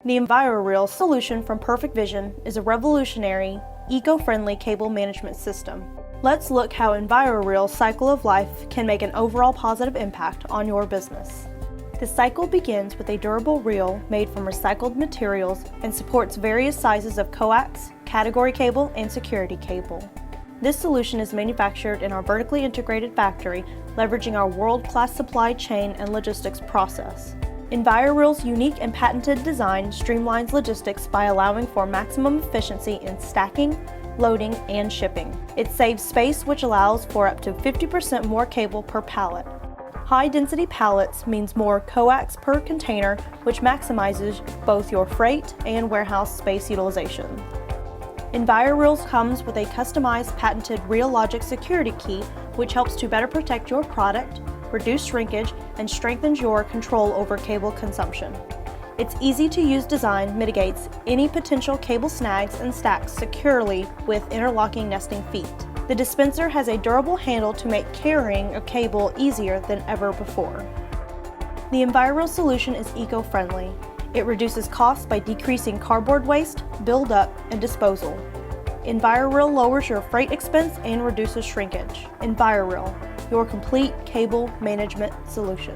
The EnviroReel solution from PerfectVision is a revolutionary, eco-friendly cable management system. Let's look how EnviroReel's cycle of life can make an overall positive impact on your business. The cycle begins with a durable reel made from recycled materials and supports various sizes of coax, category cable, and security cable. This solution is manufactured in our vertically integrated factory, leveraging our world-class supply chain and logistics process. EnviroReel's unique and patented design streamlines logistics by allowing for maximum efficiency in stacking, loading, and shipping. It saves space, which allows for up to 50% more cable per pallet. High-density pallets means more coax per container, which maximizes both your freight and warehouse space utilization. EnviroReel comes with a customized patented ReelLogic security key, which helps to better protect your product, reduce shrinkage, and strengthens your control over cable consumption. Its easy-to-use design mitigates any potential cable snags and stacks securely with interlocking nesting feet. The dispenser has a durable handle to make carrying a cable easier than ever before. The EnviroReel solution is eco-friendly. It reduces costs by decreasing cardboard waste, buildup, and disposal. EnviroReel lowers your freight expense and reduces shrinkage. EnviroReel, your complete cable management solution.